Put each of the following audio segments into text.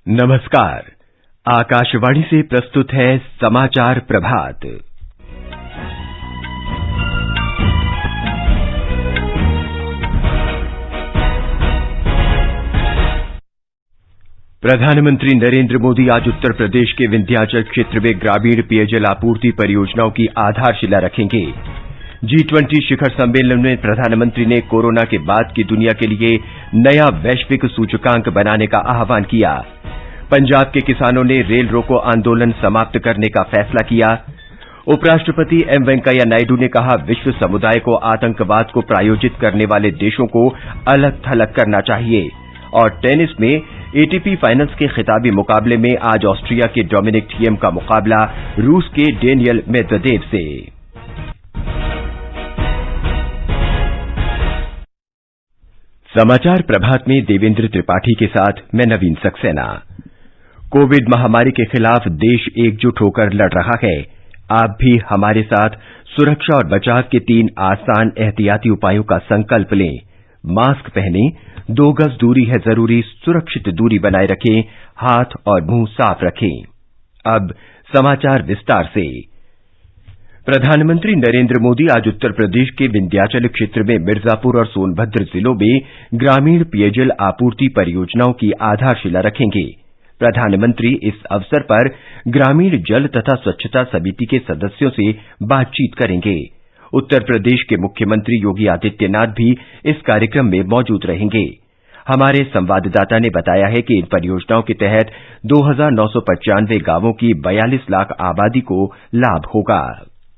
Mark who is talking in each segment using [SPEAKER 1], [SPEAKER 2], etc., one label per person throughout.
[SPEAKER 1] नमस्कार। आकाशवाणी से प्रस्तुत है समाचार प्रभात। प्रधानमंत्री नरेंद्र मोदी आज उत्तर प्रदेश के विंध्याचल क्षेत्र में ग्रामीण पेयजल आपूर्ति परियोजनाओं की आधारशिला रखेंगे। G20 शिखर सम्मेलन में प्रधानमंत्री ने कोरोना के बाद की दुनिया के लिए नया वैश्विक सूचकांक बनाने का आह्वान किया। पंजाब के किसानों ने रेल रोको आंदोलन समाप्त करने का फैसला किया। उपराष्ट्रपति एम वेंकैया नायडू ने कहा, विश्व समुदाय को आतंकवाद को प्रायोजित करने वाले देशों को अलग थलग करना चाहिए। और टेनिस में एटीपी फाइनल्स के खिताबी मुकाबले में आज ऑस्ट्रिया के डोमिनिक थिएम का मुकाबला रूस के डेनियल मेदवेदेव से। समाचार प्रभात में देवेंद्र त्रिपाठी के साथ मैं नवीन सक्सेना। कोविड महामारी के खिलाफ देश एकजुट होकर लड़ रहा है। आप भी हमारे साथ सुरक्षा और बचाव के 3 आसान एहतियाती उपायों का संकल्प लें। मास्क पहनें, 2 गज दूरी है जरूरी, सुरक्षित दूरी बनाए रखें, हाथ और मुंह साफ रखें। अब समाचार विस्तार से। प्रधानमंत्री नरेंद्र मोदी आज उत्तर प्रदेश के विंध्याचल क्षेत्र में मिर्जापुर और सोनभद्र जिलों में ग्रामीण पेयजल आपूर्ति परियोजनाओं की आधारशिला रखेंगे। प्रधानमंत्री इस अवसर पर ग्रामीण जल तथा स्वच्छता समिति के सदस्यों से बातचीत करेंगे। उत्तर प्रदेश के मुख्यमंत्री योगी आदित्यनाथ भी इस कार्यक्रम में मौजूद रहेंगे। हमारे संवाददाता ने बताया है कि इन परियोजनाओं के तहत 2995 गांवों की 42 लाख आबादी को लाभ होगा।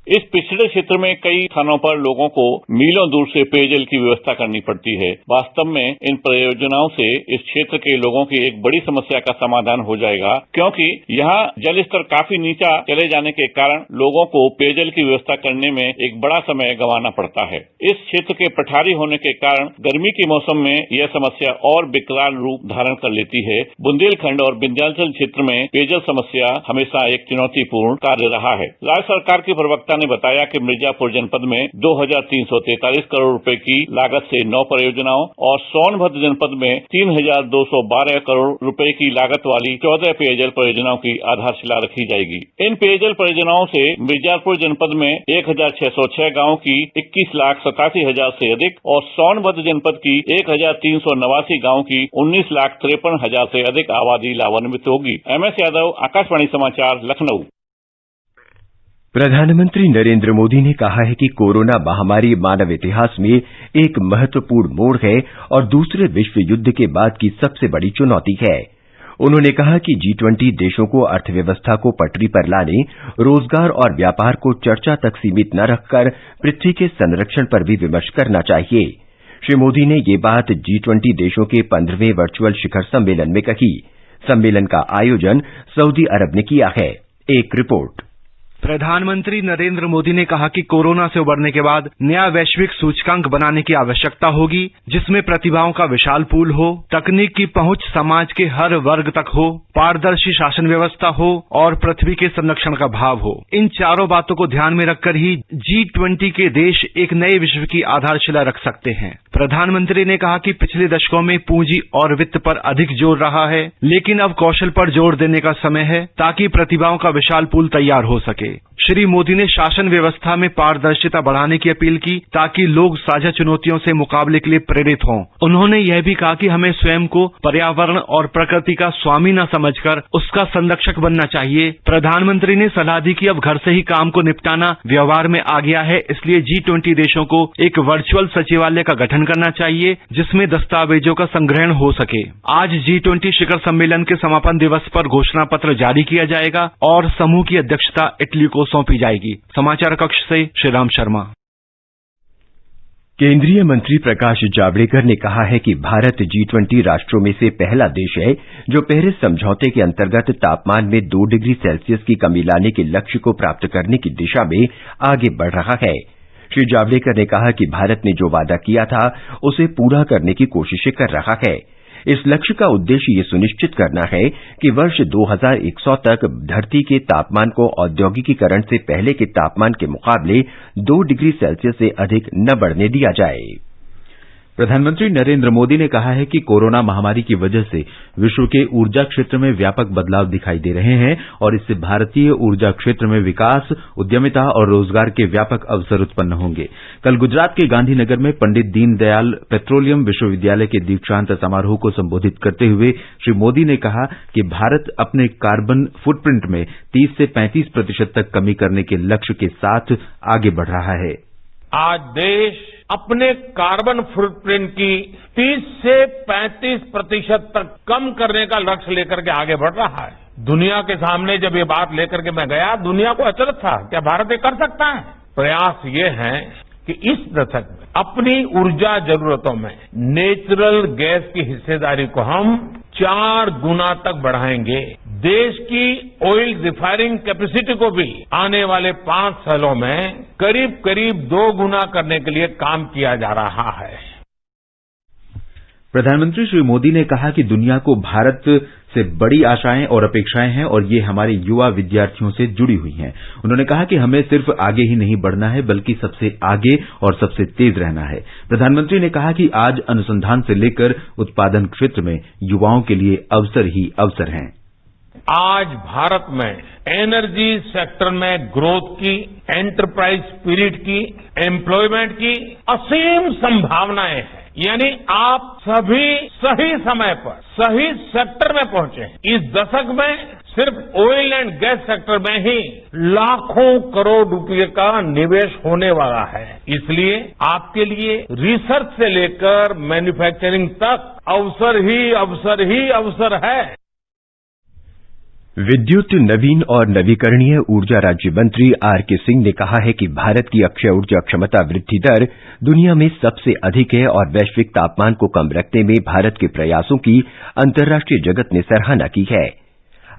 [SPEAKER 2] इस पिछड़े क्षेत्र में कई स्थानों पर लोगों को मीलों दूर से पेयजल की व्यवस्था करनी पड़ती है। वास्तव में इन परियोजनाओं से इस क्षेत्र के लोगों की एक बड़ी समस्या का समाधान हो जाएगा, क्योंकि यहाँ जल स्तर काफी नीचा चले जाने के कारण लोगों को पेयजल की व्यवस्था करने में एक बड़ा समय गंवाना पड़ता है। इस क्षेत्र के पठारी होने के कारण गर्मी के मौसम में यह समस्या और विकराल रूप धारण कर लेती है। बुंदेलखंड और विंध्याचल क्षेत्र में पेयजल समस्या हमेशा एक चुनौतीपूर्ण कार्य रहा है। राज्य सरकार के प्रवक्ता ने बताया कि मिर्जापुर जनपद में 2343 करोड़ रुपए की लागत से 9 परियोजनाओं और सोनभद्र जनपद में 3212 करोड़ रुपए की लागत वाली 14 पेयजल परियोजनाओं की आधारशिला रखी जाएगी। इन पेयजल परियोजनाओं से मिर्जापुर जनपद में 1606 गांवों की 21,87,000 से अधिक और सोनभद्र जनपद की 1389 गांवों की 19,53,000 से अधिक आबादी लाभान्वित होगी। MS यादव, आकाशवाणी समाचार, लखनऊ।
[SPEAKER 1] प्रधानमंत्री नरेंद्र मोदी ने कहा है कि कोरोना महामारी मानव इतिहास में एक महत्वपूर्ण मोड़ है और दूसरे विश्व युद्ध के बाद की सबसे बड़ी चुनौती है। उन्होंने कहा कि G20 देशों को अर्थव्यवस्था को पटरी पर लाने, रोजगार और व्यापार को चर्चा तक सीमित न रखकर पृथ्वी के संरक्षण पर भी विमर्श करना चाहिए। श्री मोदी ने ये बात G20 देशों के 15वें वर्चुअल शिखर सम्मेलन में कही। सम्मेलन का आयोजन सऊदी अरब ने किया है। एक रिपोर्ट।
[SPEAKER 3] प्रधानमंत्री नरेंद्र मोदी ने कहा कि कोरोना से उबरने के बाद नया वैश्विक सूचकांक बनाने की आवश्यकता होगी, जिसमें प्रतिभाओं का विशाल पूल हो, तकनीक की पहुंच समाज के हर वर्ग तक हो, पारदर्शी शासन व्यवस्था हो और पृथ्वी के संरक्षण का भाव हो। इन चारों बातों को ध्यान में रखकर ही G20 के देश एक नए विश्व की आधारशिला रख सकते हैं। प्रधानमंत्री ने कहा कि पिछले दशकों में पूंजी और वित्त पर अधिक जोर रहा है, लेकिन अब कौशल पर जोर देने का समय है ताकि प्रतिभाओं का विशाल पूल तैयार हो सके। श्री मोदी ने शासन व्यवस्था में पारदर्शिता बढ़ाने की अपील की ताकि लोग साझा चुनौतियों से मुकाबले के लिए प्रेरित हों। उन्होंने यह भी कहा कि हमें स्वयं को पर्यावरण और प्रकृति का स्वामी न समझकर उसका संरक्षक बनना चाहिए। प्रधानमंत्री ने सलाह दी कि अब घर से ही काम को निपटाना व्यवहार में आ गया है, इसलिए G20 देशों को एक वर्चुअल सचिवालय का गठन करना चाहिए जिसमें दस्तावेजों का संग्रहण हो सके। आज G20 शिखर सम्मेलन के समापन दिवस पर घोषणा पत्र जारी किया जाएगा और समूह की अध्यक्षता इटली को सौंपी जाएगी। समाचार कक्ष से श्रीराम शर्मा।
[SPEAKER 1] केंद्रीय मंत्री प्रकाश जावड़ेकर ने कहा है कि भारत G20 राष्ट्रों में से पहला देश है जो पेरिस समझौते के अंतर्गत तापमान में 2 डिग्री सेल्सियस की कमी लाने के लक्ष्य को प्राप्त करने की दिशा में आगे बढ़ रहा है। श्री जावड़ेकर ने कहा कि भारत ने जो वादा किया था उसे पूरा करने की कोशिशें कर रहा है। इस लक्ष्य का उद्देश्य ये सुनिश्चित करना है कि वर्ष 2100 तक धरती के तापमान को औद्योगिकीकरण से पहले के तापमान के मुकाबले 2 डिग्री सेल्सियस से अधिक न बढ़ने दिया जाए।
[SPEAKER 4] प्रधानमंत्री नरेंद्र मोदी ने कहा है कि कोरोना महामारी की वजह से विश्व के ऊर्जा क्षेत्र में व्यापक बदलाव दिखाई दे रहे हैं और इससे भारतीय ऊर्जा क्षेत्र में विकास, उद्यमिता और रोजगार के व्यापक अवसर उत्पन्न होंगे। कल गुजरात के गांधीनगर में पंडित दीनदयाल पेट्रोलियम विश्वविद्यालय के दीक्षांत समारोह को संबोधित करते हुए श्री मोदी ने कहा कि भारत अपने कार्बन फुटप्रिंट में 30 से 35% तक कमी करने के लक्ष्य के साथ आगे बढ़ रहा है।
[SPEAKER 5] आज देश अपने कार्बन फुटप्रिंट की 30 से 35% तक कम करने का लक्ष्य लेकर के आगे बढ़ रहा है। दुनिया के सामने जब ये बात लेकर के मैं गया, दुनिया को अचरज था, क्या भारत ये कर सकता है? प्रयास ये है कि इस दशक में अपनी ऊर्जा जरूरतों में नेचुरल गैस की हिस्सेदारी को हम 4 गुना तक बढ़ाएंगे। देश की ऑयल रिफाइनिंग कैपेसिटी को भी आने वाले 5 सालों में करीब करीब 2 गुना करने के लिए काम किया जा रहा है।
[SPEAKER 4] प्रधानमंत्री श्री मोदी ने कहा कि दुनिया को भारत से बड़ी आशाएं और अपेक्षाएं हैं और ये हमारे युवा विद्यार्थियों से जुड़ी हुई हैं। उन्होंने कहा कि हमें सिर्फ आगे ही नहीं बढ़ना है, बल्कि सबसे आगे और सबसे तेज रहना है। प्रधानमंत्री ने कहा कि आज अनुसंधान से लेकर उत्पादन क्षेत्र में युवाओं के लिए अवसर ही अवसर हैं।
[SPEAKER 5] आज भारत में एनर्जी सेक्टर में ग्रोथ की, एंटरप्राइज स्पिरिट की, एम्प्लॉयमेंट की असीम संभावनाएं हैं। यानी आप सभी सही समय पर सही सेक्टर में पहुंचे हैं। इस दशक में सिर्फ ऑयल एंड गैस सेक्टर में ही लाखों करोड़ रुपए का निवेश होने वाला है। इसलिए आपके लिए रिसर्च से लेकर मैन्युफैक्चरिंग तक अवसर ही अवसर है।
[SPEAKER 1] विद्युत, नवीन और नवीकरणीय ऊर्जा राज्य मंत्री आर.के. सिंह ने कहा है कि भारत की अक्षय ऊर्जा क्षमता वृद्धि दर दुनिया में सबसे अधिक है और वैश्विक तापमान को कम रखने में भारत के प्रयासों की अंतर्राष्ट्रीय जगत ने सराहना की है।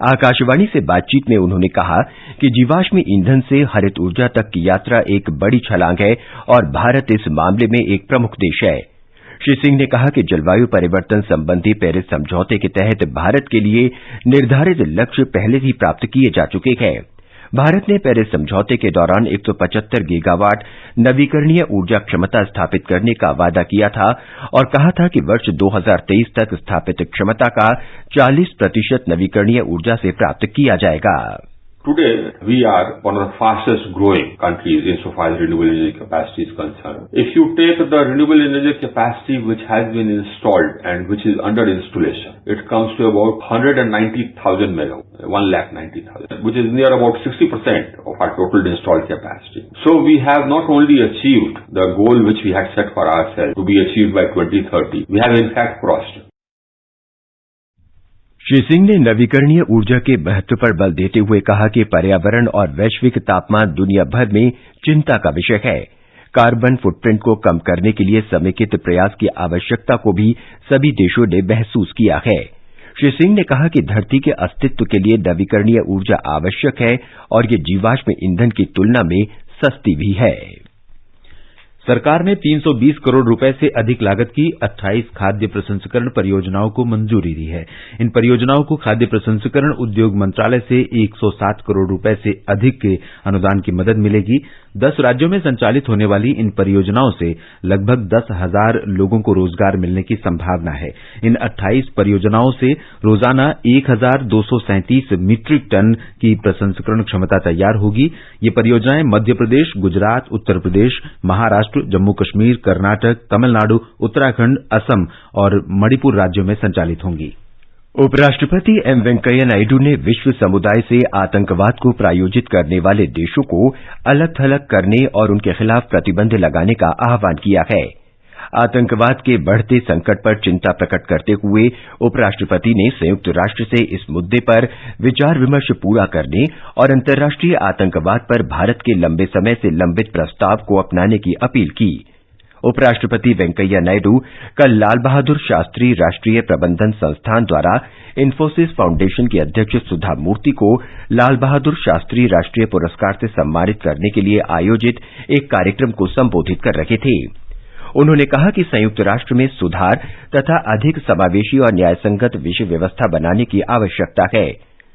[SPEAKER 1] आकाशवाणी से बातचीत में उन्होंने कहा कि जीवाश्म ईंधन से हरित ऊर्जा तक की यात्रा एक बड़ी छलांग है और भारत इस मामले में एक प्रमुख देश है। श्री सिंह ने कहा कि जलवायु परिवर्तन संबंधी पेरिस समझौते के तहत भारत के लिए निर्धारित लक्ष्य पहले ही प्राप्त किए जा चुके हैं। भारत ने पेरिस समझौते के दौरान 175 गीगावाट नवीकरणीय ऊर्जा क्षमता स्थापित करने का वादा किया था और कहा था कि वर्ष 2023 तक स्थापित क्षमता का 40% नवीकरणीय ऊर्जा से प्राप्त किया जाएगा।
[SPEAKER 6] Today, we are one of the fastest growing countries insofar as renewable energy capacity is concerned. If you take the renewable energy capacity which has been installed and which is under installation, it comes to about 190,000 megawatts, 190,000, which is near about 60% of our total installed capacity. So we have not only achieved the goal which we had set for ourselves to be achieved by 2030, we have in fact crossed.
[SPEAKER 1] Shri Singh ने नवीकरणीय ऊर्जा के महत्व पर बल देते हुए कहा कि पर्यावरण और वैश्विक तापमान दुनिया भर में चिंता का विषय है। कार्बन फुटप्रिंट को कम करने के लिए समेकित प्रयास की आवश्यकता को भी सभी देशों ने महसूस किया है। श्री सिंह ने कहा कि धरती के अस्तित्व के लिए नवीकरणीय ऊर्जा आवश्यक है और ये जीवाश्म ईंधन की तुलना में सस्ती भी है।
[SPEAKER 4] सरकार ने 320 करोड़ रुपए से अधिक लागत की 28 खाद्य प्रसंस्करण परियोजनाओं को मंजूरी दी है। इन परियोजनाओं को खाद्य प्रसंस्करण उद्योग मंत्रालय से 107 करोड़ रुपए से अधिक के अनुदान की मदद मिलेगी। 10 राज्यों में संचालित होने वाली इन परियोजनाओं से लगभग 10,000 लोगों को रोजगार मिलने की संभावना है। इन 28 परियोजनाओं से रोजाना 1,237 मीट्रिक टन की प्रसंस्करण क्षमता तैयार होगी। ये परियोजनाएं मध्य प्रदेश, गुजरात, उत्तर प्रदेश, महाराष्ट्र, जम्मू कश्मीर, कर्नाटक, तमिलनाडु, उत्तराखंड, असम और मणिपुर राज्यों में संचालित होंगी।
[SPEAKER 1] उपराष्ट्रपति एम वेंकैया नायडू ने विश्व समुदाय से आतंकवाद को प्रायोजित करने वाले देशों को अलग थलग करने और उनके खिलाफ प्रतिबंध लगाने का आह्वान किया है। आतंकवाद के बढ़ते संकट पर चिंता प्रकट करते हुए उपराष्ट्रपति ने संयुक्त राष्ट्र से इस मुद्दे पर विचार विमर्श पूरा करने और अंतर्राष्ट्रीय आतंकवाद पर भारत के लंबे समय से लंबित प्रस्ताव को अपनाने की अपील की। उपराष्ट्रपति वेंकैया नायडू कल लाल बहादुर शास्त्री राष्ट्रीय प्रबंधन संस्थान द्वारा इन्फोसिस फाउंडेशन की अध्यक्ष सुधा मूर्ति को लाल बहादुर शास्त्री राष्ट्रीय पुरस्कार से सम्मानित करने के लिए आयोजित एक कार्यक्रम को संबोधित कर रहे थे। उन्होंने कहा कि संयुक्त राष्ट्र में सुधार तथा अधिक समावेशी और न्यायसंगत विश्व व्यवस्था बनाने की आवश्यकता है।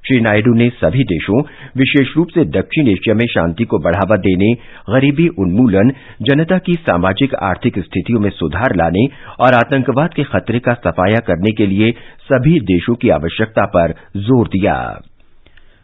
[SPEAKER 1] श्री नायडू ने सभी देशों, विशेष रूप से दक्षिण एशिया में शांति को बढ़ावा देने, गरीबी उन्मूलन, जनता की सामाजिक आर्थिक स्थितियों में सुधार लाने और आतंकवाद के खतरे का सफाया करने के लिए सभी देशों की आवश्यकता पर जोर दिया।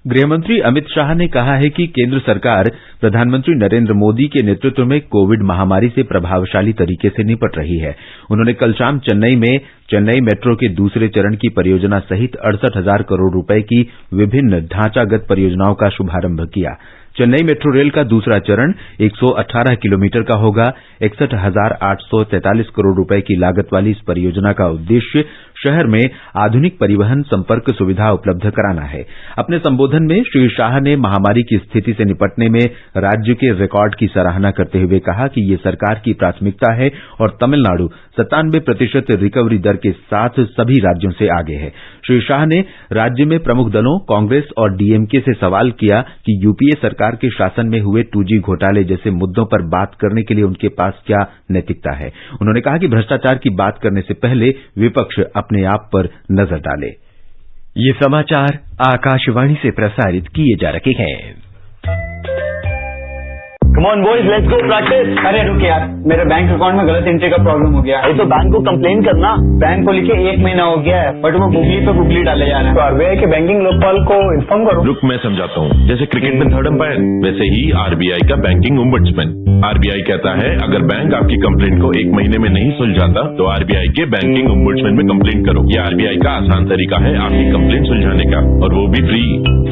[SPEAKER 4] गृहमंत्री अमित शाह ने कहा है कि केंद्र सरकार प्रधानमंत्री नरेंद्र मोदी के नेतृत्व में कोविड महामारी से प्रभावशाली तरीके से निपट रही है। उन्होंने कल शाम चेन्नई में चेन्नई मेट्रो के दूसरे चरण की परियोजना सहित 68,000 करोड़ रुपए की विभिन्न ढांचागत परियोजनाओं का शुभारंभ किया। चेन्नई मेट्रो रेल का दूसरा चरण 118 किलोमीटर का होगा। 61,843 करोड़ रुपए की लागत वाली इस परियोजना का उद्देश्य शहर में आधुनिक परिवहन संपर्क सुविधा उपलब्ध कराना है। अपने संबोधन में श्री शाह ने महामारी की स्थिति से निपटने में राज्य के रिकॉर्ड की सराहना करते हुए कहा कि ये सरकार की प्राथमिकता है और तमिलनाडु 97% रिकवरी दर के साथ सभी राज्यों से आगे है। श्री शाह ने राज्य में प्रमुख दलों कांग्रेस और डीएमके से सवाल किया कि यूपीए सरकार के शासन में हुए 2G घोटाले जैसे मुद्दों पर बात करने के लिए उनके पास क्या नैतिकता है। उन्होंने कहा कि भ्रष्टाचार की बात करने से पहले विपक्ष अपने आप पर नजर डाले।
[SPEAKER 1] ये समाचार आकाशवाणी से प्रसारित किए जा रहे हैं।
[SPEAKER 7] Come on boys, let's go practice. अरे रुक यार, मेरे बैंक अकाउंट में गलत एंट्री का प्रॉब्लम हो गया है। तो बैंक को कंप्लेन करना। बैंक को लिखे 1 महीना हो गया है, बट वो गूगली पे गूगली डाले जा रहे हैं। तो आरबीआई के बैंकिंग लोकपाल को इन्फॉर्म करो।
[SPEAKER 8] रुक, मैं समझाता हूँ। जैसे क्रिकेट में 3rd अंपायर, वैसे ही आरबीआई का बैंकिंग ओम्बड्समैन। आरबीआई कहता है अगर बैंक आपकी कंप्लेंट को 1 महीने में नहीं सुलझाता तो आरबीआई के बैंकिंग ओम्बड्समैन में कंप्लेंट करो। ये आरबीआई का आसान तरीका है आपकी कंप्लेंट सुलझाने का, और वो भी फ्री।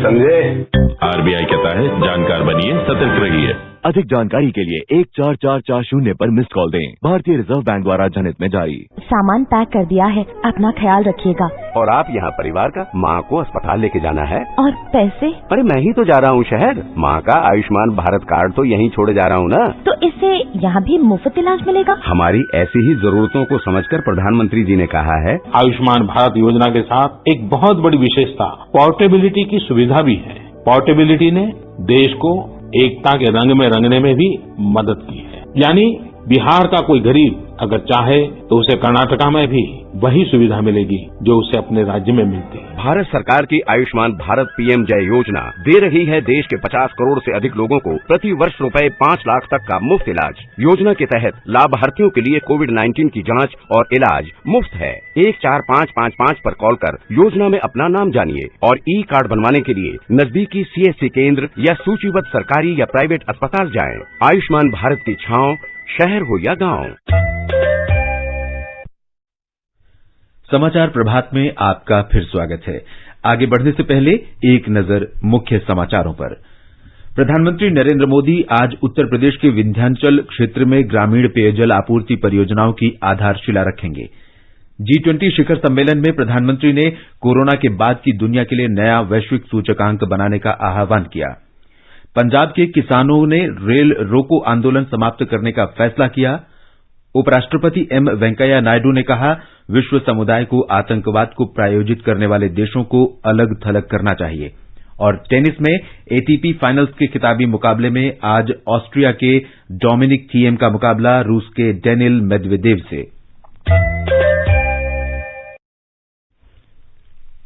[SPEAKER 7] समझे?
[SPEAKER 8] आरबीआई कहता है जानकार बनिए, सतर्क रहिए।
[SPEAKER 9] अधिक जानकारी के लिए 144440 पर मिस्ड कॉल दें। भारतीय रिजर्व बैंक द्वारा जनहित में जारी।
[SPEAKER 10] सामान पैक कर दिया है, अपना ख्याल रखिएगा।
[SPEAKER 11] और आप यहाँ परिवार का, माँ को अस्पताल लेके जाना है।
[SPEAKER 10] और पैसे?
[SPEAKER 11] अरे मैं ही तो जा रहा हूँ शहर। माँ का आयुष्मान भारत कार्ड तो यहीं छोड़े जा रहा हूँ ना।
[SPEAKER 10] तो इससे यहाँ भी मुफ्त इलाज मिलेगा?
[SPEAKER 11] हमारी ऐसी ही जरूरतों को समझकर प्रधानमंत्री जी ने कहा है।
[SPEAKER 5] आयुष्मान भारत योजना के साथ एक बहुत बड़ी विशेषता पोर्टेबिलिटी की सुविधा भी है। पोर्टेबिलिटी ने देश को एकता के रंग में रंगने में भी मदद की है। यानी बिहार का कोई गरीब अगर चाहे तो उसे कर्नाटका में भी वही सुविधा मिलेगी जो उसे अपने राज्य में मिलती है।
[SPEAKER 11] भारत सरकार की आयुष्मान भारत पीएम जय योजना दे रही है देश के 50 करोड़ से अधिक लोगों को प्रति वर्ष रुपए 5 लाख तक का मुफ्त इलाज। योजना के तहत लाभार्थियों के लिए कोविड-19 की जांच और इलाज मुफ्त है। 14555 पर कॉल कर योजना में अपना नाम जानिए और ई कार्ड बनवाने के लिए नजदीकी सीएससी केंद्र या सूचीबद्ध सरकारी या प्राइवेट अस्पताल जाएं। आयुष्मान भारत की छांव, शहर हो या गांव।
[SPEAKER 4] समाचार प्रभात में आपका फिर स्वागत है। आगे बढ़ने से पहले एक नजर मुख्य समाचारों पर। प्रधानमंत्री नरेंद्र मोदी आज उत्तर प्रदेश के विंध्याचल क्षेत्र में ग्रामीण पेयजल आपूर्ति परियोजनाओं की आधारशिला रखेंगे। G20 शिखर सम्मेलन में प्रधानमंत्री ने कोरोना के बाद की दुनिया के लिए नया वैश्विक सूचकांक बनाने का आह्वान किया। पंजाब के किसानों ने रेल रोको आंदोलन समाप्त करने का फैसला किया। उपराष्ट्रपति एम वेंकैया नायडू ने कहा, विश्व समुदाय को आतंकवाद को प्रायोजित करने वाले देशों को अलग थलग करना चाहिए। और टेनिस में एटीपी फाइनल्स के खिताबी मुकाबले में आज ऑस्ट्रिया के डोमिनिक थिएम का मुकाबला रूस के डेनिल मेदवेदेव से।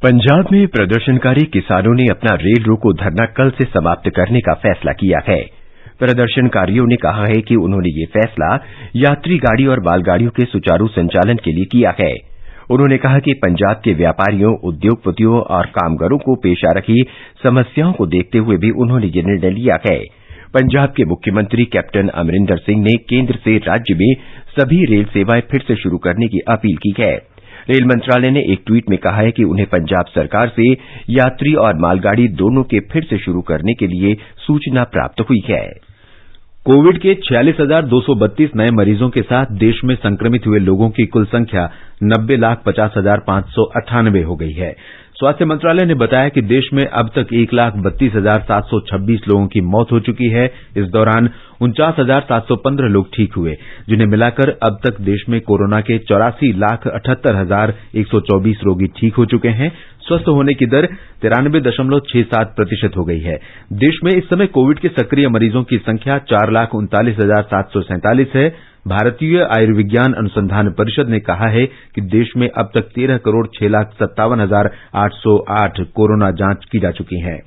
[SPEAKER 1] पंजाब में प्रदर्शनकारी किसानों ने अपना रेल रोको धरना कल से समाप्त करने का फैसला किया है। प्रदर्शनकारियों ने कहा है कि उन्होंने ये फैसला यात्री गाड़ी और मालगाड़ियों के सुचारू संचालन के लिए किया है। उन्होंने कहा कि पंजाब के व्यापारियों, उद्योगपतियों और कामगारों को पेश आ रही समस्याओं को देखते हुए भी उन्होंने ये निर्णय लिया है। पंजाब के मुख्यमंत्री कैप्टन अमरिंदर सिंह ने केंद्र से राज्य में सभी रेल सेवाएं फिर से शुरू करने की अपील की है। रेल मंत्रालय ने एक ट्वीट में कहा है कि उन्हें पंजाब सरकार से यात्री और मालगाड़ी दोनों के फिर से शुरू करने के लिए सूचना प्राप्त हुई है।
[SPEAKER 4] कोविड के 46,232 नए मरीजों के साथ देश में संक्रमित हुए लोगों की कुल संख्या 90,50,598 हो गई है। स्वास्थ्य मंत्रालय ने बताया कि देश में अब तक 1,32,726 लोगों की मौत हो चुकी है। इस दौरान 49,715 लोग ठीक हुए, जिन्हें मिलाकर अब तक देश में कोरोना के 84,78,124 रोगी ठीक हो चुके हैं। स्वस्थ होने की दर 93.67% हो गई है। देश में इस समय कोविड के सक्रिय मरीजों की संख्या 4,39,747 है। भारतीय आयुर्विज्ञान अनुसंधान परिषद ने कहा है कि देश में अब तक 13,57,808 कोरोना जांच की जा चुकी हैं।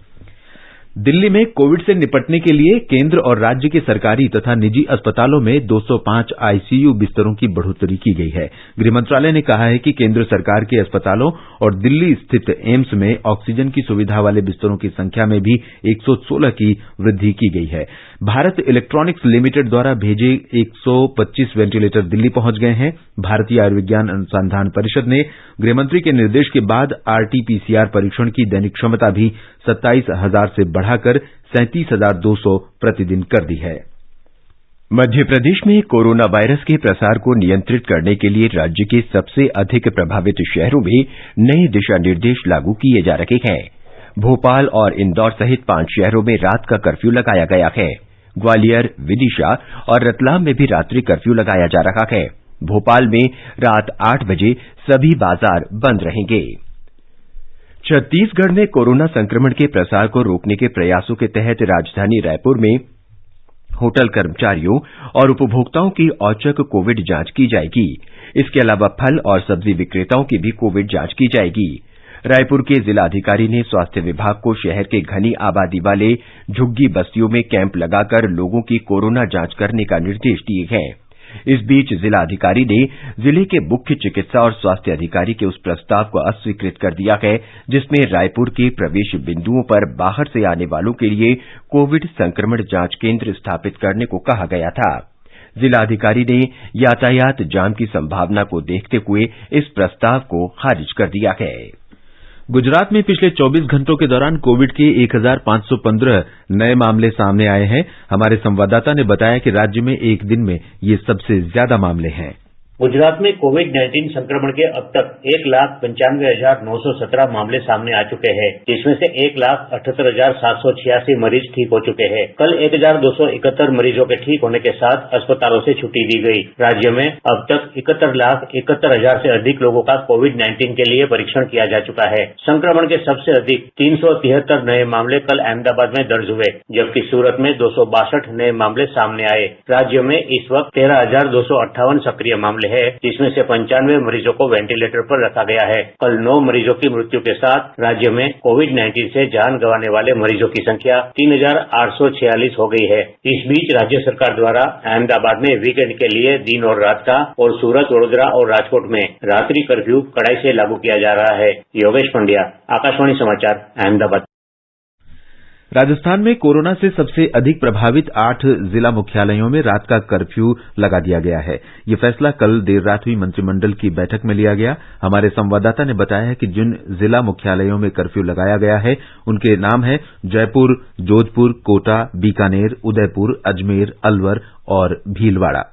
[SPEAKER 4] दिल्ली में कोविड से निपटने के लिए केंद्र और राज्य के सरकारी तथा निजी अस्पतालों में 205 आईसीयू बिस्तरों की बढ़ोतरी की गई है। गृह मंत्रालय ने कहा है कि केंद्र सरकार के अस्पतालों और दिल्ली स्थित एम्स में ऑक्सीजन की सुविधा वाले बिस्तरों की संख्या में भी 116 की वृद्धि की गई है। भारत इलेक्ट्रॉनिक्स लिमिटेड द्वारा भेजे 125 वेंटिलेटर दिल्ली पहुंच गए हैं। भारतीय आयुर्विज्ञान अनुसंधान परिषद ने गृहमंत्री के निर्देश के बाद आरटीपीसीआर परीक्षण की दैनिक क्षमता भी 27,000 से बढ़ाकर 37,200 प्रतिदिन कर दी है।
[SPEAKER 1] मध्य प्रदेश में कोरोना वायरस के प्रसार को नियंत्रित करने के लिए राज्य के सबसे अधिक प्रभावित शहरों में नए दिशा निर्देश लागू किए जा रहे हैं। भोपाल और इंदौर सहित 5 शहरों में रात का कर्फ्यू लगाया गया है। ग्वालियर, विदिशा और रतलाम में भी रात्रि कर्फ्यू लगाया जा रहा है। भोपाल में रात 8 बजे सभी बाजार बंद रहेंगे। छत्तीसगढ़ में कोरोना संक्रमण के प्रसार को रोकने के प्रयासों के तहत राजधानी रायपुर में होटल कर्मचारियों और उपभोक्ताओं की औचक कोविड जांच की जाएगी। इसके अलावा फल और सब्जी विक्रेताओं की भी कोविड जांच की जाएगी। रायपुर के जिलाधिकारी ने स्वास्थ्य विभाग को शहर के घनी आबादी वाले झुग्गी बस्तियों में कैंप लगाकर लोगों की कोरोना जांच करने का निर्देश दिए हैं। इस बीच जिलाधिकारी ने जिले के मुख्य चिकित्सा और स्वास्थ्य अधिकारी के उस प्रस्ताव को अस्वीकृत कर दिया है जिसमें रायपुर के प्रवेश बिंदुओं पर बाहर से आने वालों के लिए कोविड संक्रमण जांच केंद्र स्थापित करने को कहा गया था। जिलाधिकारी ने यातायात जाम की संभावना को देखते हुए इस प्रस्ताव को खारिज कर दिया है।
[SPEAKER 4] गुजरात में पिछले 24 घंटों के दौरान कोविड के 1,515 नए मामले सामने आए हैं। हमारे संवाददाता ने बताया कि राज्य में एक दिन में ये सबसे ज्यादा मामले हैं।
[SPEAKER 12] गुजरात में कोविड-19 संक्रमण के अब तक 1,95,917 मामले सामने आ चुके हैं, जिसमें से 1,78,786 मरीज ठीक हो चुके हैं। कल 1,271 मरीजों के ठीक होने के साथ अस्पतालों से छुट्टी दी गई। राज्य में अब तक 71,71,000 से अधिक लोगों का कोविड-19 के लिए परीक्षण किया जा चुका है। संक्रमण के सबसे अधिक 373 नए मामले कल अहमदाबाद में दर्ज हुए, जबकि सूरत में 262 नए मामले सामने आए। राज्य में इस वक्त 13,258 सक्रिय मामले है, जिसमें से 95 मरीजों को वेंटिलेटर पर रखा गया है। कल 9 मरीजों की मृत्यु के साथ राज्य में कोविड-19 से जान गंवाने वाले मरीजों की संख्या 3,846 हो गई है। इस बीच राज्य सरकार द्वारा अहमदाबाद में वीकेंड के लिए दिन और रात का और सूरत, वडोदरा और राजकोट में रात्रि कर्फ्यू कड़ाई से लागू किया जा रहा है। योगेश पंड्या, आकाशवाणी समाचार, अहमदाबाद।
[SPEAKER 4] राजस्थान में कोरोना से सबसे अधिक प्रभावित 8 जिला मुख्यालयों में रात का कर्फ्यू लगा दिया गया है। ये फैसला कल देर रात हुई मंत्रिमंडल की बैठक में लिया गया। हमारे संवाददाता ने बताया है कि जिन जिला मुख्यालयों में कर्फ्यू लगाया गया है उनके नाम हैं जयपुर, जोधपुर, कोटा, बीकानेर, उदयपुर, अजमेर, अलवर और भीलवाड़ा।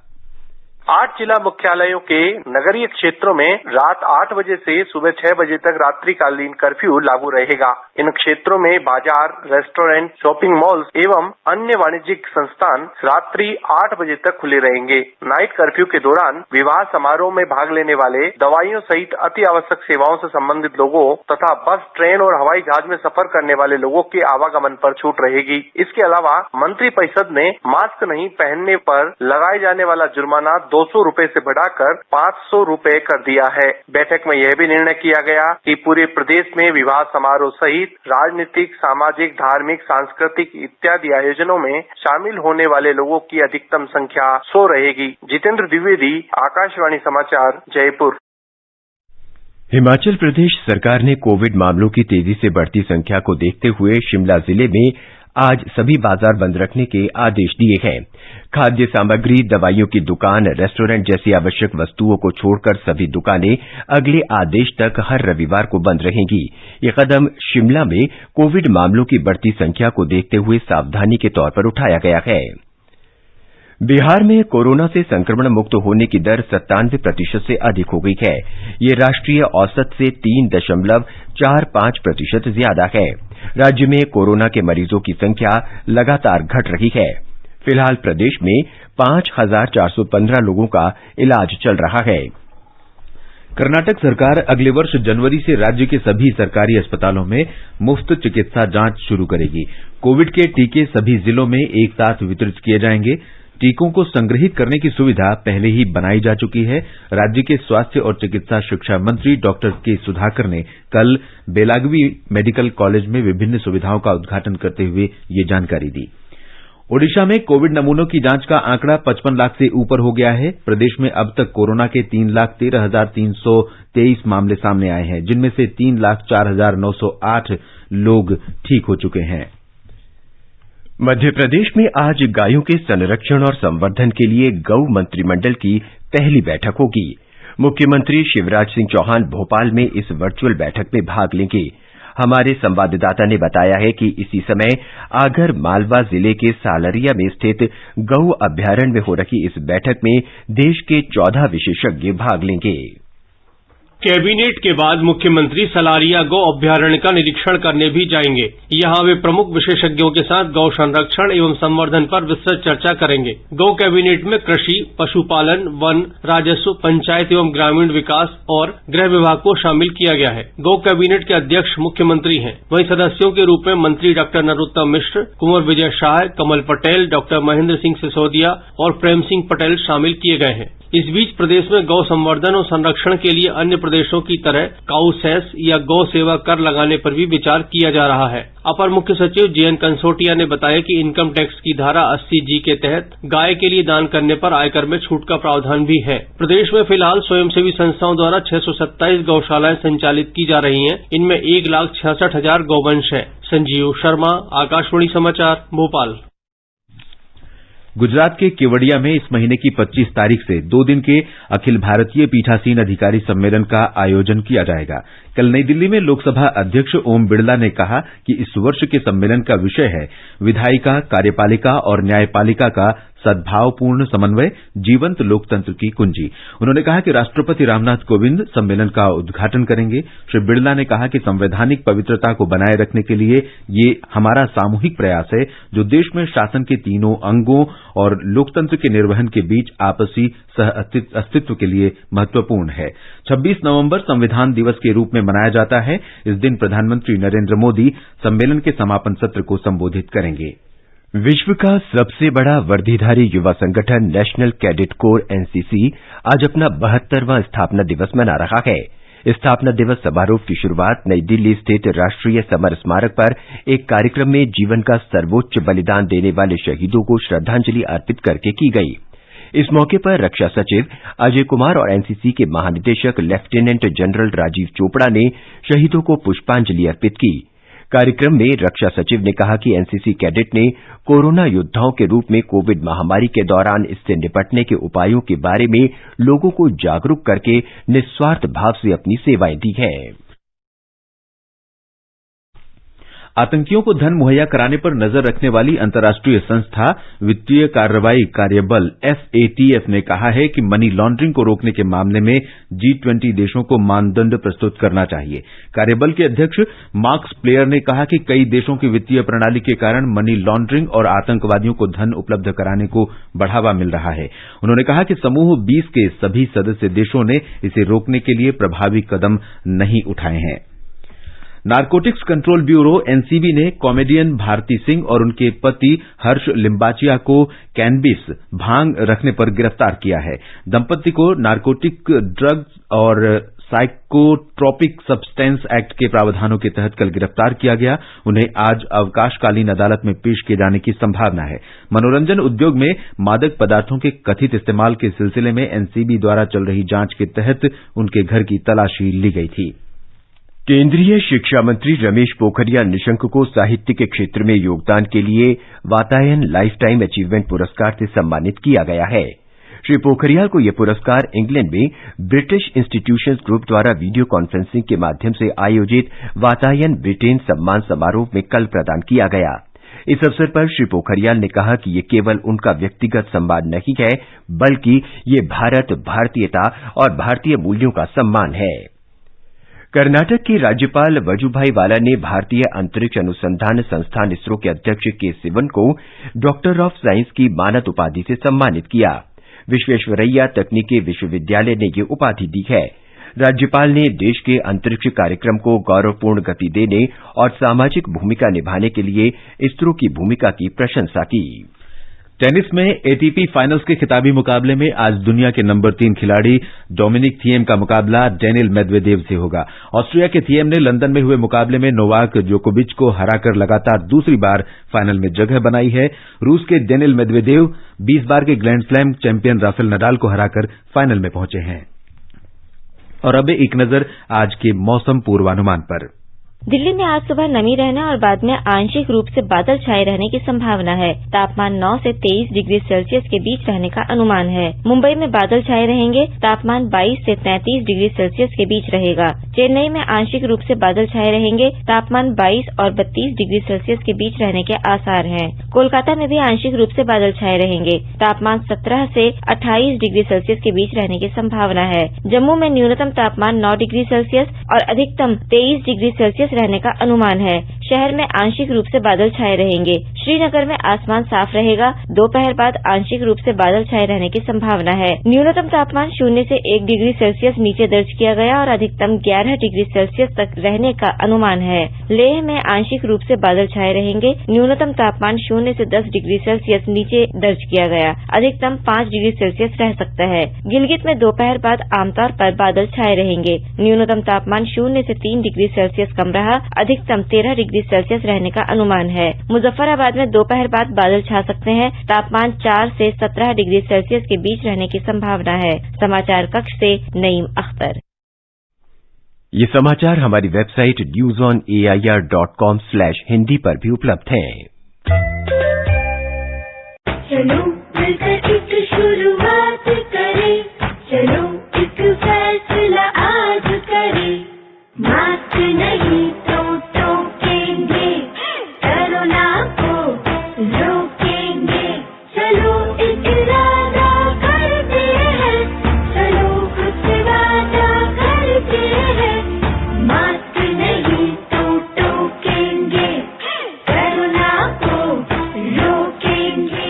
[SPEAKER 13] 8 जिला मुख्यालयों के नगरीय क्षेत्रों में रात 8 बजे से सुबह 6 बजे तक रात्रिकालीन कर्फ्यू लागू रहेगा। इन क्षेत्रों में बाजार, रेस्टोरेंट, शॉपिंग मॉल्स एवं अन्य वाणिज्यिक संस्थान रात्रि 8 बजे तक खुले रहेंगे। नाइट कर्फ्यू के दौरान विवाह समारोह में भाग लेने वाले, दवाइयों सहित अति आवश्यक सेवाओं से संबंधित लोगों तथा बस, ट्रेन और हवाई जहाज में सफर करने वाले लोगों के आवागमन पर छूट रहेगी। इसके अलावा मंत्रिपरिषद ने मास्क नहीं पहनने पर लगाए जाने वाला जुर्माना 200 रुपए से बढ़ाकर 500 रुपए कर दिया है। बैठक में यह भी निर्णय किया गया कि पूरे प्रदेश में विवाह समारोह सहित राजनीतिक, सामाजिक, धार्मिक, सांस्कृतिक इत्यादि आयोजनों में शामिल होने वाले लोगों की अधिकतम संख्या 100 रहेगी। जितेंद्र द्विवेदी, आकाशवाणी समाचार, जयपुर।
[SPEAKER 1] हिमाचल प्रदेश सरकार ने कोविड मामलों की तेजी से बढ़ती संख्या को देखते हुए शिमला जिले में आज सभी बाजार बंद रखने के आदेश दिए हैं। खाद्य सामग्री, दवाइयों की दुकान, रेस्टोरेंट जैसी आवश्यक वस्तुओं को छोड़कर सभी दुकानें अगले आदेश तक हर रविवार को बंद रहेंगी। ये कदम शिमला में कोविड मामलों की बढ़ती संख्या को देखते हुए सावधानी के तौर पर उठाया गया है। बिहार में कोरोना से संक्रमण मुक्त होने की दर 97% से अधिक हो गई है। ये राष्ट्रीय औसत से 3.45% ज्यादा है। राज्य में कोरोना के मरीजों की संख्या लगातार घट रही है। फिलहाल प्रदेश में 5,415 लोगों का इलाज चल रहा है।
[SPEAKER 4] कर्नाटक सरकार अगले वर्ष जनवरी से राज्य के सभी सरकारी अस्पतालों में मुफ्त चिकित्सा जांच शुरू करेगी। कोविड के टीके सभी जिलों में एक साथ वितरित किए जाएंगे। टीकों को संग्रहित करने की सुविधा पहले ही बनाई जा चुकी है। राज्य के स्वास्थ्य और चिकित्सा शिक्षा मंत्री डॉक्टर के सुधाकर ने कल बेलागवी मेडिकल कॉलेज में विभिन्न सुविधाओं का उद्घाटन करते हुए ये जानकारी दी। ओडिशा में कोविड नमूनों की जांच का आंकड़ा 55 लाख से ऊपर हो गया है। प्रदेश में अब तक कोरोना के 3,13,323 मामले सामने आए हैं, जिनमें से 3,04,908 लोग ठीक हो चुके हैं।
[SPEAKER 1] मध्य प्रदेश में आज गायों के संरक्षण और संवर्धन के लिए गौ मंत्रिमंडल की पहली बैठक होगी। मुख्यमंत्री शिवराज सिंह चौहान भोपाल में इस वर्चुअल बैठक में भाग लेंगे। हमारे संवाददाता ने बताया है कि इसी समय आगर मालवा जिले के सालरिया में स्थित गौ अभ्यारण्य में हो रही इस बैठक में देश के 14 विशेषज्ञ भाग लेंगे।
[SPEAKER 14] कैबिनेट के बाद मुख्यमंत्री सलारिया गौ अभ्यारण्य का निरीक्षण करने भी जाएंगे। यहां वे प्रमुख विशेषज्ञों के साथ गौ संरक्षण एवं संवर्धन पर विस्तृत चर्चा करेंगे। गौ कैबिनेट में कृषि, पशुपालन, वन, राजस्व, पंचायत एवं ग्रामीण विकास और गृह विभाग को शामिल किया गया है। गौ कैबिनेट के अध्यक्ष मुख्यमंत्री हैं। वहीं सदस्यों के रूप में मंत्री डॉक्टर नरोत्तम मिश्र, कुंवर विजय शाह, कमल पटेल, डॉक्टर महेंद्र सिंह सिसोदिया और प्रेम सिंह पटेल शामिल किए गए हैं। इस बीच प्रदेश में गौ संवर्धन और संरक्षण के लिए अन्य प्रदेशों की तरह काऊ सेस या गौ सेवा कर लगाने पर भी विचार किया जा रहा है। अपर मुख्य सचिव जेएन कंसोटिया ने बताया कि इनकम टैक्स की धारा 80G के तहत गाय के लिए दान करने पर आयकर में छूट का प्रावधान भी है। प्रदेश में फिलहाल स्वयंसेवी संस्थाओं द्वारा 627 गौशालाएं संचालित की जा रही हैं। इनमें 1,66,000 गौवंश है। संजीव शर्मा, आकाशवाणी समाचार, भोपाल।
[SPEAKER 4] गुजरात के केवड़िया में इस महीने की 25 तारीख से 2 दिन के अखिल भारतीय पीठासीन अधिकारी सम्मेलन का आयोजन किया जाएगा। कल नई दिल्ली में लोकसभा अध्यक्ष ओम बिड़ला ने कहा कि इस वर्ष के सम्मेलन का विषय है विधायिका, कार्यपालिका और न्यायपालिका का सद्भावपूर्ण समन्वय, जीवंत लोकतंत्र की कुंजी। उन्होंने कहा कि राष्ट्रपति रामनाथ कोविंद सम्मेलन का उद्घाटन करेंगे। श्री बिड़ला ने कहा कि संवैधानिक पवित्रता को बनाए रखने के लिए ये हमारा सामूहिक प्रयास है, जो देश में शासन के तीनों अंगों और लोकतंत्र के निर्वहन के बीच आपसी सह अस्तित्व के लिए महत्वपूर्ण है। 26 नवंबर संविधान दिवस के रूप में मनाया जाता है। इस दिन प्रधानमंत्री नरेंद्र मोदी सम्मेलन के समापन सत्र को संबोधित करेंगे।
[SPEAKER 1] विश्व का सबसे बड़ा वर्दीधारी युवा संगठन नेशनल कैडेट कोर एनसीसी आज अपना 72वां स्थापना दिवस मना रहा है। स्थापना दिवस समारोह की शुरुआत नई दिल्ली स्थित राष्ट्रीय समर स्मारक पर एक कार्यक्रम में जीवन का सर्वोच्च बलिदान देने वाले शहीदों को श्रद्धांजलि अर्पित करके की गई। इस मौके पर रक्षा सचिव अजय कुमार और एनसीसी के महानिदेशक लेफ्टिनेंट जनरल राजीव चोपड़ा ने शहीदों को पुष्पांजलि अर्पित की। कार्यक्रम में रक्षा सचिव ने कहा कि एनसीसी कैडेट ने कोरोना योद्धाओं के रूप में कोविड महामारी के दौरान इससे निपटने के उपायों के बारे में लोगों को जागरूक करके निस्वार्थ भाव से अपनी सेवाएं दी हैं।
[SPEAKER 4] आतंकियों को धन मुहैया कराने पर नजर रखने वाली अंतर्राष्ट्रीय संस्था वित्तीय कार्रवाई कार्यबल FATF ने कहा है कि मनी लॉन्ड्रिंग को रोकने के मामले में G20 देशों को मानदंड प्रस्तुत करना चाहिए। कार्यबल के अध्यक्ष मार्क्स प्लेयर ने कहा कि कई देशों की वित्तीय प्रणाली के कारण मनी लॉन्ड्रिंग और आतंकवादियों को धन उपलब्ध कराने को बढ़ावा मिल रहा है। उन्होंने कहा कि समूह 20 के सभी सदस्य देशों ने इसे रोकने के लिए प्रभावी कदम नहीं उठाए हैं। नारकोटिक्स कंट्रोल ब्यूरो एनसीबी ने कॉमेडियन भारती सिंह और उनके पति हर्ष लिम्बाचिया को कैनबिस भांग रखने पर गिरफ्तार किया है। दंपति को नारकोटिक ड्रग्स और साइकोट्रोपिक सब्सटेंस एक्ट के प्रावधानों के तहत कल गिरफ्तार किया गया। उन्हें आज अवकाशकालीन अदालत में पेश किए जाने की संभावना है। मनोरंजन उद्योग में मादक पदार्थों के कथित इस्तेमाल के सिलसिले में एनसीबी द्वारा चल रही जांच के तहत उनके घर की तलाशी ली गई थी।
[SPEAKER 1] केंद्रीय शिक्षा मंत्री रमेश पोखरियाल निशंक को साहित्य के क्षेत्र में योगदान के लिए वातायन लाइफ टाइम अचीवमेंट पुरस्कार से सम्मानित किया गया है। श्री पोखरियाल को यह पुरस्कार इंग्लैंड में ब्रिटिश इंस्टीट्यूशंस ग्रुप द्वारा वीडियो कॉन्फ्रेंसिंग के माध्यम से आयोजित वातायन ब्रिटेन सम्मान समारोह में कल प्रदान किया गया। इस अवसर पर श्री पोखरियाल ने कहा कि ये केवल उनका व्यक्तिगत सम्मान नहीं है, बल्कि ये भारत, भारतीयता और भारतीय मूल्यों का सम्मान है। कर्नाटक के राज्यपाल वजुभाई वाला ने भारतीय अंतरिक्ष अनुसंधान संस्थान इसरो के अध्यक्ष के सिवन को डॉक्टर ऑफ साइंस की मानद उपाधि से सम्मानित किया। विश्वेश्वरैया तकनीकी विश्वविद्यालय ने ये उपाधि दी है। राज्यपाल ने देश के अंतरिक्ष कार्यक्रम को गौरवपूर्ण गति देने और सामाजिक भूमिका निभाने के लिए इसरो की भूमिका की प्रशंसा की।
[SPEAKER 4] टेनिस में एटीपी फाइनल्स के खिताबी मुकाबले में आज दुनिया के नंबर 3 खिलाड़ी डोमिनिक थिएम का मुकाबला डेनिल मेदवेदेव से होगा। ऑस्ट्रिया के थिएम ने लंदन में हुए मुकाबले में नोवाक जोकोविच को हराकर लगातार दूसरी बार फाइनल में जगह बनाई है। रूस के डेनिल मेदवेदेव 20 बार के grand slam champion Rafael Nadal को हराकर फाइनल में पहुंचे हैं। और अब एक नजर आज के मौसम पूर्वानुमान पर।
[SPEAKER 15] दिल्ली में आज सुबह नमी रहने और बाद में आंशिक रूप से बादल छाए रहने की संभावना है। तापमान 9 से 23 डिग्री सेल्सियस के बीच रहने का अनुमान है। मुंबई में बादल छाए रहेंगे। तापमान 22 से 33 डिग्री सेल्सियस के बीच रहेगा। चेन्नई में आंशिक रूप से बादल छाए रहेंगे। तापमान 22 और 32 डिग्री सेल्सियस के बीच रहने के आसार हैं। कोलकाता में भी आंशिक रूप से बादल छाए रहेंगे। तापमान 17 से 28 डिग्री सेल्सियस के बीच रहने की संभावना है। जम्मू में न्यूनतम तापमान 9 डिग्री सेल्सियस और अधिकतम 23 डिग्री सेल्सियस रहने का अनुमान है। शहर में आंशिक रूप से बादल छाए रहेंगे। श्रीनगर में आसमान साफ रहेगा। दोपहर बाद आंशिक रूप से बादल छाए रहने की संभावना है। न्यूनतम तापमान 0 से 1 डिग्री सेल्सियस नीचे दर्ज किया गया और अधिकतम 11 डिग्री सेल्सियस तक रहने का अनुमान है। लेह में आंशिक रूप से बादल छाए रहेंगे। न्यूनतम तापमान 0 से 10 डिग्री सेल्सियस नीचे दर्ज किया गया। अधिकतम 5 डिग्री सेल्सियस रह सकता है। गिलगित में दोपहर बाद आमतौर पर बादल छाए रहेंगे। न्यूनतम तापमान 0 से 3 डिग्री सेल्सियस कम रहा। अधिकतम 13 डिग्री सेल्सियस रहने का अनुमान है। मुजफ्फराबाद में दोपहर बाद बादल छा सकते हैं। तापमान 4 से 17 डिग्री सेल्सियस के बीच रहने की संभावना है। समाचार कक्ष से नईम अख्तर।
[SPEAKER 1] ये समाचार हमारी वेबसाइट newsonair.com/hindi पर भी उपलब्ध हैं।
[SPEAKER 16] चलो मिलकर एक शुरुआत करें, चलो एक फैसला आज करें, मास्क नहीं तो टोकेंगे, कोरोना को रोकेंगे, चलो एक इरादा करते हैं, चलो खुद से वादा करते हैं, मास्क नहीं तो टोकेंगे, कोरोना को रोकेंगे।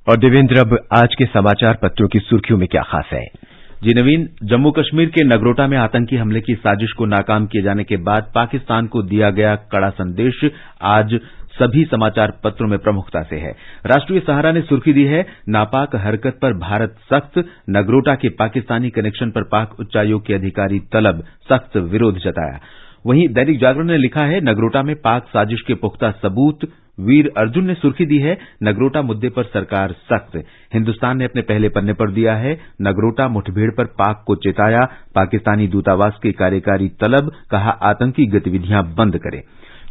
[SPEAKER 1] और देवेंद्र, अब आज के समाचार पत्रों की सुर्खियों में क्या खास है?
[SPEAKER 4] जी नवीन, जम्मू कश्मीर के नगरोटा में आतंकी हमले की साजिश को नाकाम किए जाने के बाद पाकिस्तान को दिया गया कड़ा संदेश आज सभी समाचार पत्रों में प्रमुखता से है। राष्ट्रीय सहारा ने सुर्खी दी है, नापाक हरकत पर भारत सख्त, नगरोटा के पाकिस्तानी कनेक्शन पर पाक उच्चायोग के अधिकारी तलब, सख्त विरोध जताया। वहीं दैनिक जागरण ने लिखा है, नगरोटा में पाक साजिश के पुख्ता सबूत। वीर अर्जुन ने सुर्खी दी है, नगरोटा मुद्दे पर सरकार सख्त। हिंदुस्तान ने अपने पहले पन्ने पर दिया है, नगरोटा मुठभेड़ पर पाक को चेताया, पाकिस्तानी दूतावास के कार्यकारी तलब, कहा आतंकी गतिविधियां बंद करें।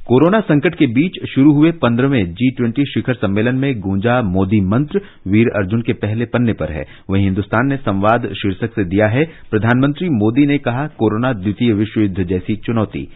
[SPEAKER 4] कोरोना संकट के बीच शुरू हुए 15वें G20 शिखर सम्मेलन में गूंजा मोदी मंत्र, वीर अर्जुन के पहले पन्ने पर है। वहीं हिंदुस्तान ने संवाद शीर्षक से दिया है, प्रधानमंत्री मोदी ने कहा, कोरोना द्वितीय विश्व युद्ध जैसी चुनौती।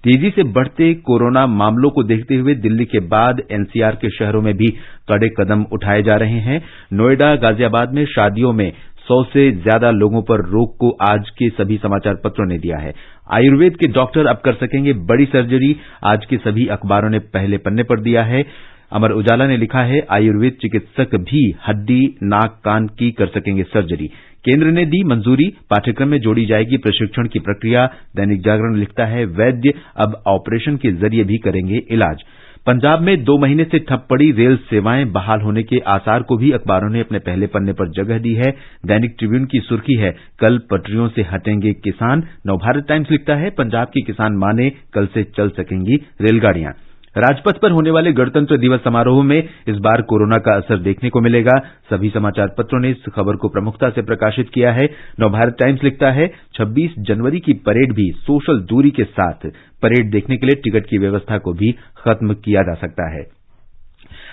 [SPEAKER 4] तेजी से बढ़ते कोरोना मामलों को देखते हुए दिल्ली के बाद एनसीआर के शहरों में भी कड़े कदम उठाए जा रहे हैं। नोएडा, गाजियाबाद में शादियों में 100 से ज्यादा लोगों पर रोक को आज के सभी समाचार पत्रों ने दिया है। आयुर्वेद के डॉक्टर अब कर सकेंगे बड़ी सर्जरी, आज के सभी अखबारों ने पहले पन्ने पर दिया है। अमर उजाला ने लिखा है, आयुर्वेद चिकित्सक भी हड्डी, नाक, कान की कर सकेंगे सर्जरी। केंद्र ने दी मंजूरी, पाठ्यक्रम में जोड़ी जाएगी प्रशिक्षण की प्रक्रिया। दैनिक जागरण लिखता है, वैद्य अब ऑपरेशन के जरिए भी करेंगे इलाज। पंजाब में 2 महीने से ठप पड़ी रेल सेवाएं बहाल होने के आसार को भी अखबारों ने अपने पहले पन्ने पर जगह दी है। दैनिक ट्रिब्यून की सुर्खी है, कल पटरियों से हटेंगे किसान। नवभारत टाइम्स लिखता है, पंजाब के किसान माने कल से चल सकेंगी रेलगाड़ियां। राजपथ पर होने वाले गणतंत्र दिवस समारोह में इस बार कोरोना का असर देखने को मिलेगा। सभी समाचार पत्रों ने इस खबर को प्रमुखता से प्रकाशित किया है। नवभारत टाइम्स लिखता है, 26 जनवरी की परेड भी सोशल दूरी के साथ। परेड देखने के लिए टिकट की व्यवस्था को भी खत्म किया जा सकता है।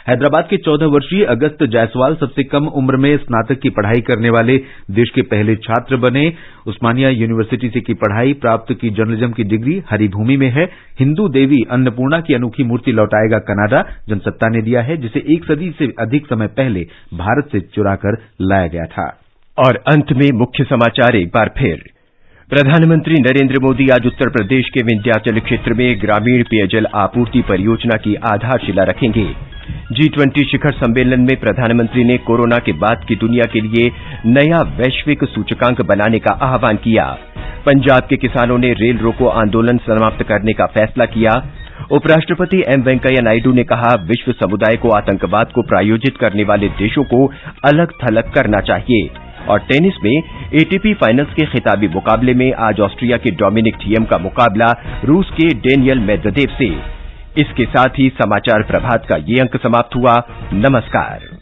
[SPEAKER 4] हैदराबाद के 14 वर्षीय अगस्त जायसवाल सबसे कम उम्र में स्नातक की पढ़ाई करने वाले देश के पहले छात्र बने। उस्मानिया यूनिवर्सिटी से की पढ़ाई प्राप्त की जर्नलिज्म की डिग्री हरिभूमि में है। हिंदू देवी अन्नपूर्णा की अनोखी मूर्ति लौटाएगा कनाडा, जनसत्ता ने दिया है, जिसे 1 सदी से अधिक समय पहले भारत से चुराकर लाया गया था।
[SPEAKER 1] और अंत में मुख्य समाचार एक बार फिर। प्रधानमंत्री नरेंद्र मोदी आज उत्तर प्रदेश के विंध्याचल क्षेत्र में ग्रामीण पेयजल आपूर्ति परियोजना की आधारशिला रखेंगे। G20 शिखर सम्मेलन में प्रधानमंत्री ने कोरोना के बाद की दुनिया के लिए नया वैश्विक सूचकांक बनाने का आह्वान किया। पंजाब के किसानों ने रेल रोको आंदोलन समाप्त करने का फैसला किया। उपराष्ट्रपति एम वेंकैया नायडू ने कहा, विश्व समुदाय को आतंकवाद को प्रायोजित करने वाले देशों को अलग थलग करना चाहिए। और टेनिस में एटीपी फाइनल्स के खिताबी मुकाबले में आज ऑस्ट्रिया के डोमिनिक थिएम का मुकाबला रूस के डेनियल मेदवेदेव से। इसके साथ ही समाचार प्रभात का ये अंक समाप्त हुआ। नमस्कार।